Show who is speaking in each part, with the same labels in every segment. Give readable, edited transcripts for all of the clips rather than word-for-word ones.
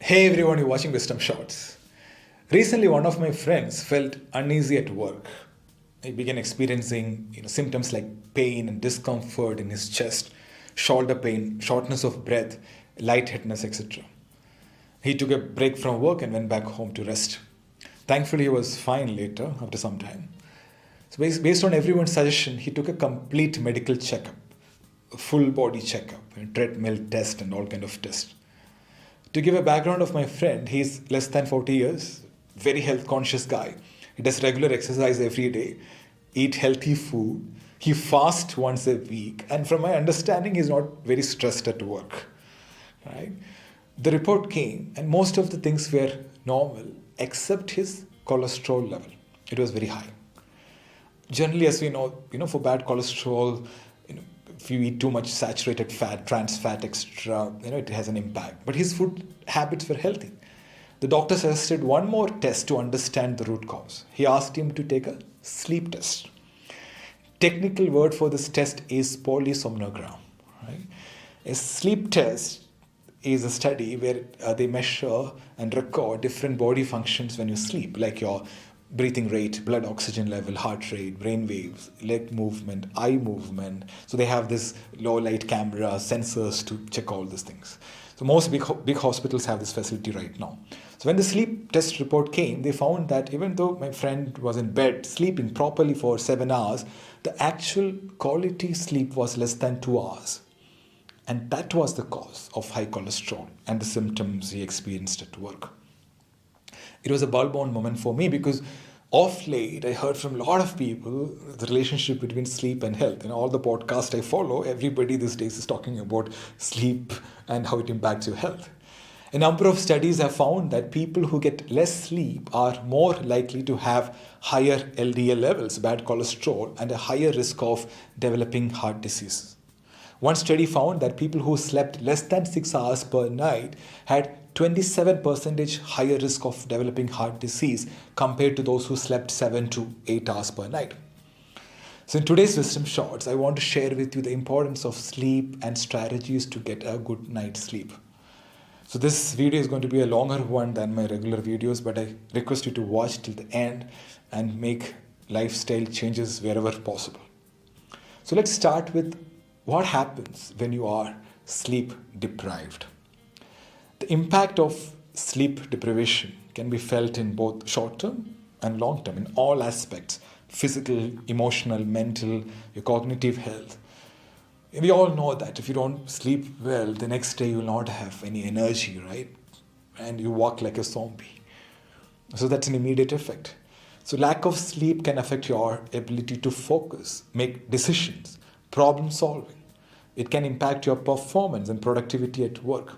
Speaker 1: Hey everyone, you're watching WisdomShots. Recently, one of my friends felt uneasy at work. He began experiencing symptoms like pain and discomfort in his chest, shoulder pain, shortness of breath, lightheadedness, etc. He took a break from work and went back home to rest. Thankfully, he was fine later after some time. So, based on everyone's suggestion, he took a complete medical checkup, a full body checkup, a treadmill test, and all kind of tests. To give a background of my friend, he's less than 40 years, very health conscious guy. He does regular exercise every day, eat healthy food, he fasts once a week, and from my understanding, he's not very stressed at work. Right? The report came, and most of the things were normal except his cholesterol level. It was very high. Generally, as we know, for bad cholesterol, if you eat too much saturated fat, trans fat, extra, it has an impact. But his food habits were healthy. The doctor suggested one more test to understand the root cause. He asked him to take a sleep test. Technical word for this test is polysomnogram. Right? A sleep test is a study where they measure and record different body functions when you sleep, like your breathing rate, blood oxygen level, heart rate, brain waves, leg movement, eye movement. So they have this low light camera, sensors to check all these things. So most big hospitals have this facility right now. So when the sleep test report came, they found that even though my friend was in bed sleeping properly for 7 hours, the actual quality sleep was less than 2 hours. And that was the cause of high cholesterol and the symptoms he experienced at work. It was a bulb-on moment for me because of late I heard from a lot of people the relationship between sleep and health. In all the podcasts I follow, everybody these days is talking about sleep and how it impacts your health. A number of studies have found that people who get less sleep are more likely to have higher LDL levels, bad cholesterol, and a higher risk of developing heart disease. One study found that people who slept less than 6 hours per night had 27% higher risk of developing heart disease compared to those who slept 7 to 8 hours per night. So in today's Wisdom Shots, I want to share with you the importance of sleep and strategies to get a good night's sleep. So this video is going to be a longer one than my regular videos, but I request you to watch till the end and make lifestyle changes wherever possible. So let's start with what happens when you are sleep deprived. The impact of sleep deprivation can be felt in both short term and long term, in all aspects: physical, emotional, mental, your cognitive health. We all know that if you don't sleep well, the next day you will not have any energy, right? And you walk like a zombie. So that's an immediate effect. So lack of sleep can affect your ability to focus, make decisions, problem solving. It can impact your performance and productivity at work.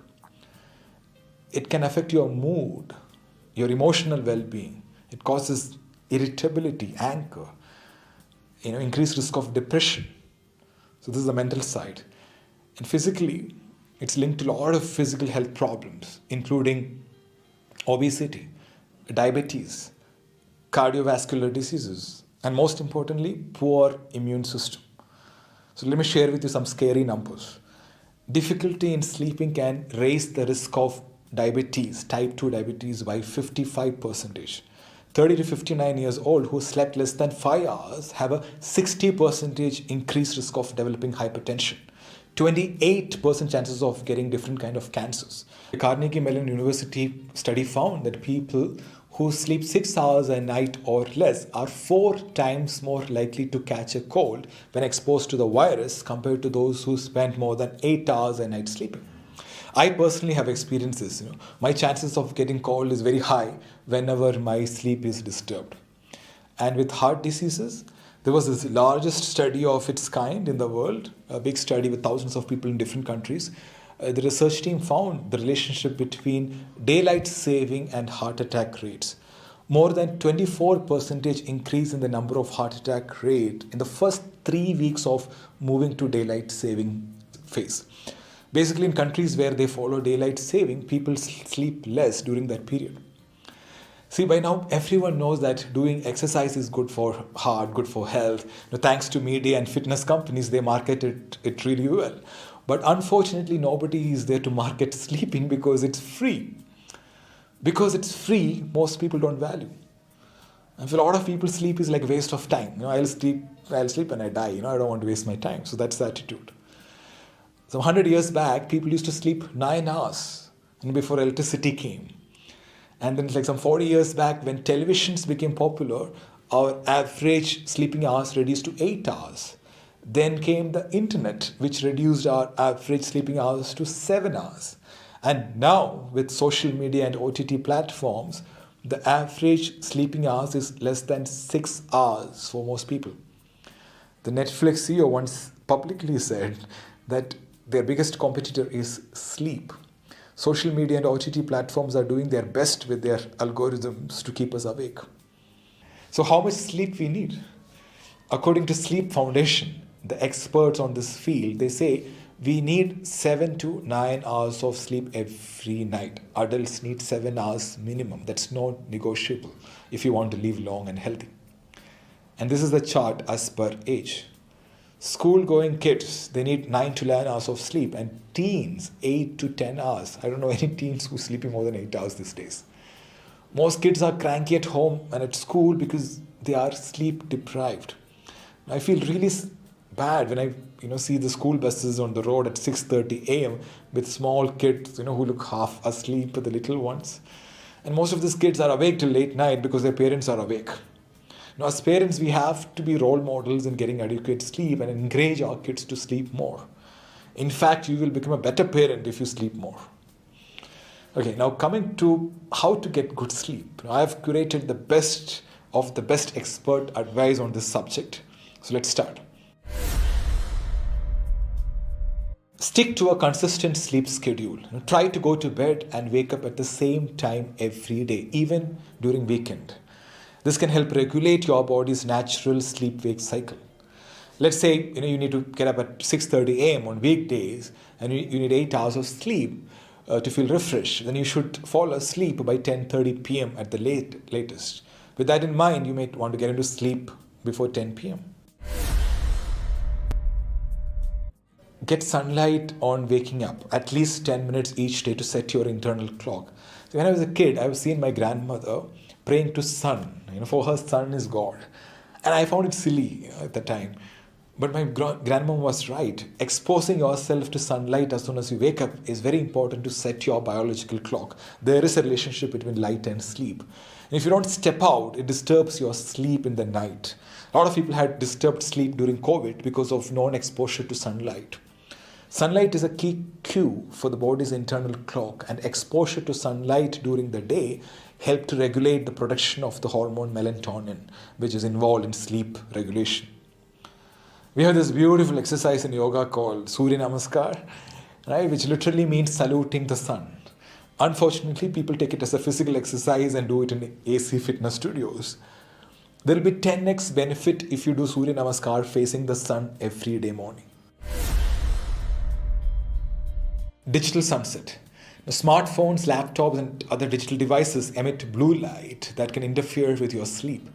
Speaker 1: It can affect your mood, your emotional well-being. It causes irritability, anger, increased risk of depression. So this is the mental side. And physically, it's linked to a lot of physical health problems, including obesity, diabetes, cardiovascular diseases, and most importantly, poor immune system. So let me share with you some scary numbers. Difficulty in sleeping can raise the risk of diabetes, type 2 diabetes, by 55%. 30 to 59 years old who slept less than 5 hours have a 60% increased risk of developing hypertension. 28% chances of getting different kind of cancers. The Carnegie Mellon University study found that people who sleep 6 hours a night or less are 4 times more likely to catch a cold when exposed to the virus compared to those who spend more than 8 hours a night sleeping. I personally have experienced this. My chances of getting cold is very high whenever my sleep is disturbed. And with heart diseases, there was this largest study of its kind in the world, a big study with thousands of people in different countries. The research team found the relationship between daylight saving and heart attack rates. More than 24% increase in the number of heart attack rate in the first 3 weeks of moving to daylight saving phase. Basically, in countries where they follow daylight saving, people sleep less during that period. See, by now, everyone knows that doing exercise is good for heart, good for health. Thanks to media and fitness companies, they market it really well. But unfortunately, nobody is there to market sleeping because it's free. Because it's free, most people don't value. And for a lot of people, sleep is like a waste of time. I'll sleep and I die. I don't want to waste my time. So that's the attitude. So 100 years back, people used to sleep 9 hours before electricity came. And then like some 40 years back, when televisions became popular, our average sleeping hours reduced to 8 hours. Then came the internet, which reduced our average sleeping hours to 7 hours. And now, with social media and OTT platforms, the average sleeping hours is less than 6 hours for most people. The Netflix CEO once publicly said that their biggest competitor is sleep. Social media and OTT platforms are doing their best with their algorithms to keep us awake. So how much sleep we need? According to Sleep Foundation, the experts on this field, they say we need 7 to 9 hours of sleep every night. Adults need 7 hours minimum. That's not negotiable if you want to live long and healthy. And this is the chart as per age. School-going kids, they need 9 to 11 hours of sleep, and teens, 8 to 10 hours. I don't know any teens who are sleeping more than 8 hours these days. Most kids are cranky at home and at school because they are sleep deprived. I feel really bad when I see the school buses on the road at 6:30 a.m. with small kids who look half asleep, the little ones. And most of these kids are awake till late night because their parents are awake. Now, as parents, we have to be role models in getting adequate sleep and encourage our kids to sleep more. In fact, you will become a better parent if you sleep more. Okay, now coming to how to get good sleep. Now, I have curated the best of the best expert advice on this subject. So let's start. Stick to a consistent sleep schedule. Try to go to bed and wake up at the same time every day, even during weekend. This can help regulate your body's natural sleep-wake cycle. Let's say you need to get up at 6:30 a.m. on weekdays and you need 8 hours of sleep to feel refreshed. Then you should fall asleep by 10:30 p.m. at the latest. With that in mind, you might want to get into sleep before 10 p.m. Get sunlight on waking up, at least 10 minutes each day to set your internal clock. So when I was a kid, I've seen my grandmother praying to sun. For her, sun is God. And I found it silly at the time. But my grandmom was right. Exposing yourself to sunlight as soon as you wake up is very important to set your biological clock. There is a relationship between light and sleep. And if you don't step out, it disturbs your sleep in the night. A lot of people had disturbed sleep during COVID because of non-exposure to sunlight. Sunlight is a key cue for the body's internal clock, and exposure to sunlight during the day help to regulate the production of the hormone melatonin, which is involved in sleep regulation. We have this beautiful exercise in yoga called Surya Namaskar, right, which literally means saluting the sun. Unfortunately, people take it as a physical exercise and do it in AC fitness studios. There will be 10x benefit if you do Surya Namaskar facing the sun every day morning. Digital sunset. Now, smartphones, laptops, and other digital devices emit blue light that can interfere with your sleep.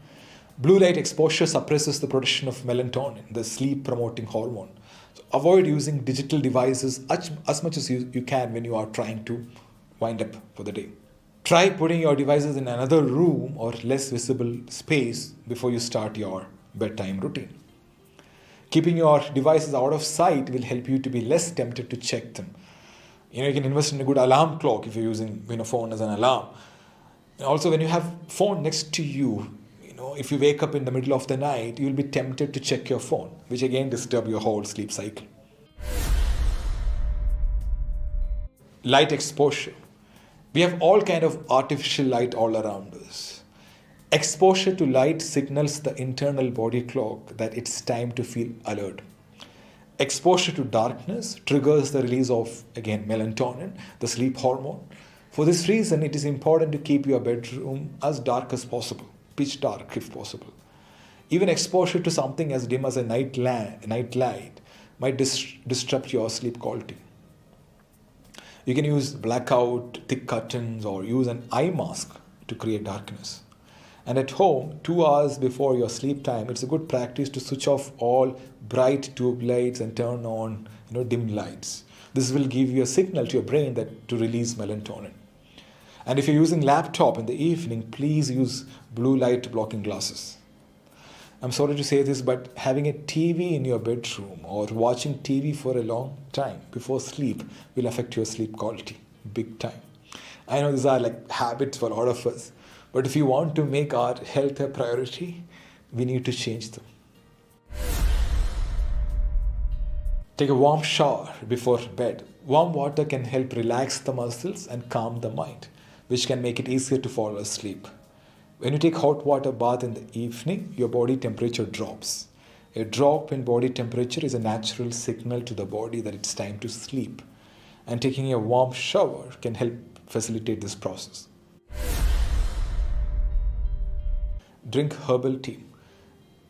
Speaker 1: Blue light exposure suppresses the production of melatonin, the sleep-promoting hormone. So avoid using digital devices as much as you can when you are trying to wind up for the day. Try putting your devices in another room or less visible space before you start your bedtime routine. Keeping your devices out of sight will help you to be less tempted to check them. You can invest in a good alarm clock if you're using phone as an alarm. And also, when you have phone next to you, if you wake up in the middle of the night, you'll be tempted to check your phone, which again disturb your whole sleep cycle. Light exposure. We have all kind of artificial light all around us. Exposure to light signals the internal body clock that it's time to feel alert. Exposure to darkness triggers the release of, again, melatonin, the sleep hormone. For this reason, it is important to keep your bedroom as dark as possible, pitch dark if possible. Even exposure to something as dim as a night light might disrupt your sleep quality. You can use blackout, thick curtains, or use an eye mask to create darkness. And at home, 2 hours before your sleep time, it's a good practice to switch off all bright tube lights and turn on dim lights. This will give you a signal to your brain that to release melatonin. And if you're using laptop in the evening, please use blue light blocking glasses. I'm sorry to say this, but having a TV in your bedroom or watching TV for a long time before sleep will affect your sleep quality big time. I know these are like habits for a lot of us, but if you want to make our health a priority, we need to change them. Take a warm shower before bed. Warm water can help relax the muscles and calm the mind, which can make it easier to fall asleep. When you take hot water bath in the evening, your body temperature drops. A drop in body temperature is a natural signal to the body that it's time to sleep. And taking a warm shower can help facilitate this process. Drink herbal tea.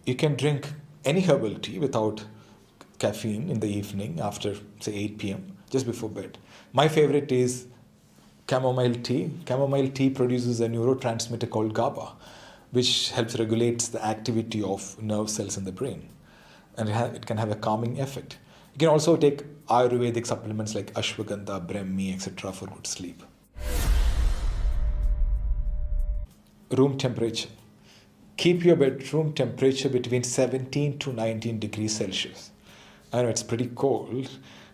Speaker 1: You can drink any herbal tea without caffeine in the evening after, say, 8 p.m., just before bed. My favorite is chamomile tea. Chamomile tea produces a neurotransmitter called GABA, which helps regulate the activity of nerve cells in the brain. And it can have a calming effect. You can also take Ayurvedic supplements like ashwagandha, brahmi, etc. for good sleep. Room temperature. Keep your bedroom temperature between 17 to 19 degrees Celsius. I know it's pretty cold.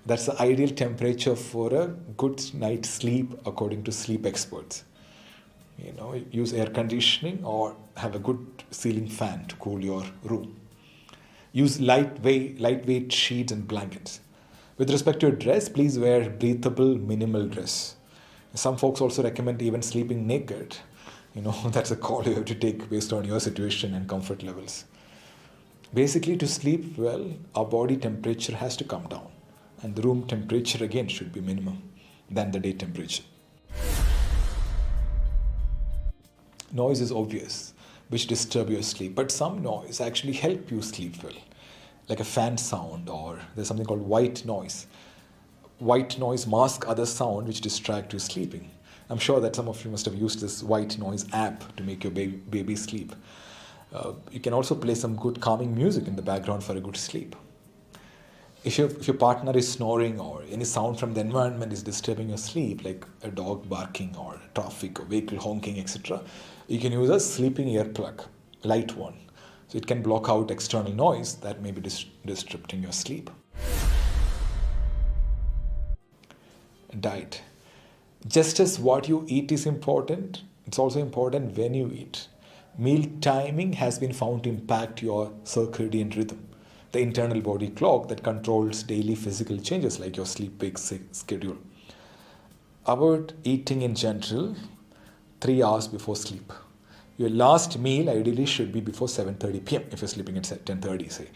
Speaker 1: That's the ideal temperature for a good night's sleep according to sleep experts. Use air conditioning or have a good ceiling fan to cool your room. Use lightweight sheets and blankets. With respect to your dress, please wear breathable, minimal dress. Some folks also recommend even sleeping naked. That's a call you have to take based on your situation and comfort levels. Basically, to sleep well, our body temperature has to come down. And the room temperature again should be minimum than the day temperature. Noise is obvious, which disturb your sleep, but some noise actually help you sleep well, like a fan sound, or there's something called white noise. White noise masks other sound which distract you sleeping. I'm sure that some of you must have used this white noise app to make your baby sleep. You can also play some good calming music in the background for a good sleep. If your partner is snoring or any sound from the environment is disturbing your sleep, like a dog barking or traffic or vehicle honking, etc., you can use a sleeping earplug, light one. So it can block out external noise that may be disrupting your sleep. Diet. Just as what you eat is important, it's also important when you eat. Meal timing has been found to impact your circadian rhythm, the internal body clock that controls daily physical changes like your sleep-wake schedule. Avoid eating in general 3 hours before sleep. Your last meal ideally should be before 7:30 p.m. if you're sleeping at 10:30, say.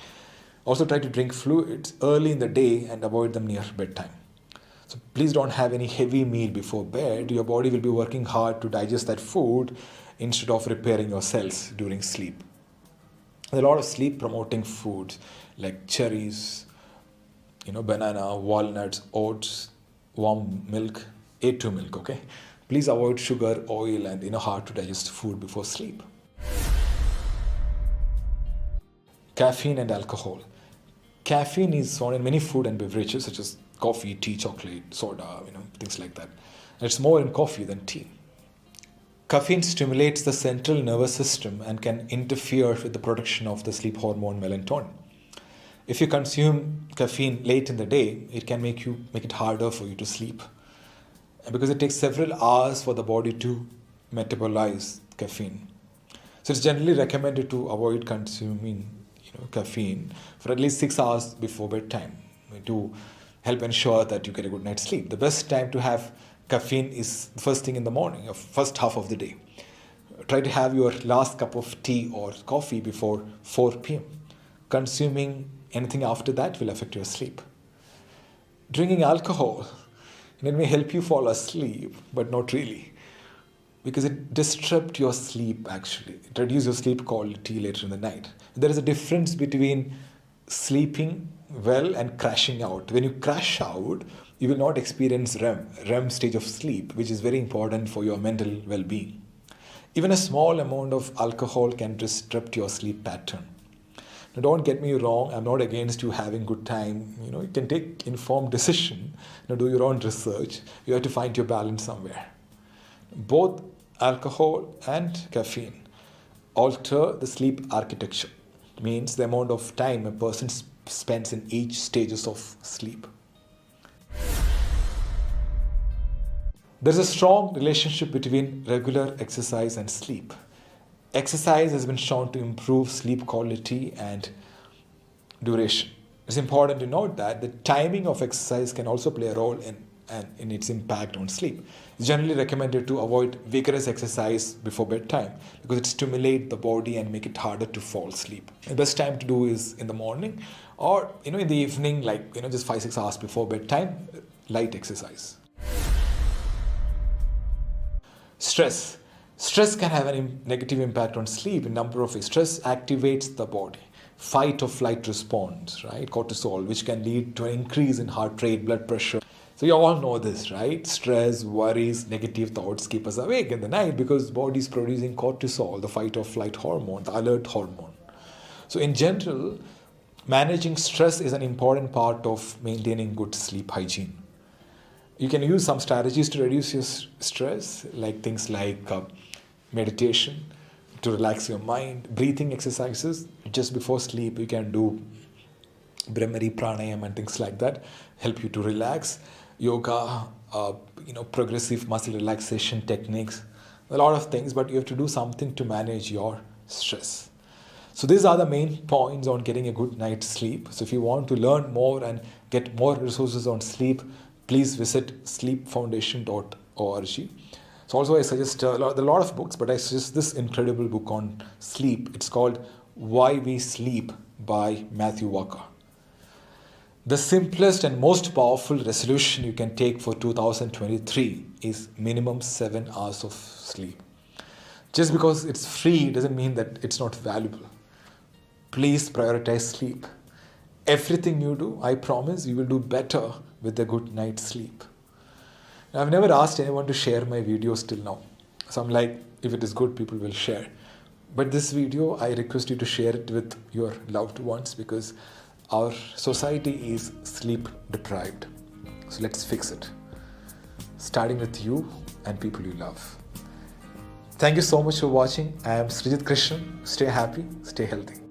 Speaker 1: Also try to drink fluids early in the day and avoid them near bedtime. So please don't have any heavy meal before bed. Your body will be working hard to digest that food instead of repairing your cells during sleep. There are a lot of sleep-promoting foods like cherries, banana, walnuts, oats, warm milk, A2 milk, okay? Please avoid sugar, oil, and hard-to-digest food before sleep. Caffeine and alcohol. Caffeine is found in many food and beverages such as coffee, tea, chocolate, soda, things like that. And it's more in coffee than tea. Caffeine stimulates the central nervous system and can interfere with the production of the sleep hormone melatonin. If you consume caffeine late in the day, it can make it harder for you to sleep. And because it takes several hours for the body to metabolize caffeine. So it's generally recommended to avoid consuming caffeine for at least 6 hours before bedtime to help ensure that you get a good night's sleep. The best time to have caffeine is first thing in the morning, or first half of the day. Try to have your last cup of tea or coffee before 4 p.m. Consuming anything after that will affect your sleep. Drinking alcohol, it may help you fall asleep, but not really. Because it disrupts your sleep actually. It reduces your sleep quality later in the night. There is a difference between sleeping well and crashing out. When you crash out, you will not experience REM stage of sleep, which is very important for your mental well-being. Even a small amount of alcohol can disrupt your sleep pattern. Now, don't get me wrong, I'm not against you having good time. You can take informed decision. Do your own research. You have to find your balance somewhere. Both alcohol and caffeine alter the sleep architecture, means the amount of time a person spends in each stages of sleep. There is a strong relationship between regular exercise and sleep. Exercise has been shown to improve sleep quality and duration. It's important to note that the timing of exercise can also play a role in its impact on sleep. It's generally recommended to avoid vigorous exercise before bedtime because it stimulates the body and make it harder to fall asleep. The best time to do is in the morning or in the evening, like just 5-6 hours before bedtime, light exercise. Stress can have a negative impact on sleep in a number of ways. Stress activates the body. Fight or flight response, right? Cortisol, which can lead to an increase in heart rate, blood pressure. So you all know this, right? Stress, worries, negative thoughts keep us awake in the night because body is producing cortisol, the fight or flight hormone, the alert hormone. So in general, managing stress is an important part of maintaining good sleep hygiene. You can use some strategies to reduce your stress, like things like meditation, to relax your mind, breathing exercises. Just before sleep, you can do Brahmari pranayam and things like that, help you to relax. Yoga, progressive muscle relaxation techniques, a lot of things, but you have to do something to manage your stress. So these are the main points on getting a good night's sleep. So if you want to learn more and get more resources on sleep, please visit sleepfoundation.org. So also I suggest there are a lot of books, but I suggest this incredible book on sleep. It's called Why We Sleep by Mathew Walker. The simplest and most powerful resolution you can take for 2023 is minimum 7 hours of sleep. Just because it's free doesn't mean that it's not valuable. Please prioritize sleep. Everything you do, I promise you will do better with a good night's sleep. Now, I've never asked anyone to share my videos till now. So I'm like, if it is good, people will share. But this video, I request you to share it with your loved ones because our society is sleep deprived. So let's fix it. Starting with you and people you love. Thank you so much for watching. I am Sreejith Krishnan. Stay happy, stay healthy.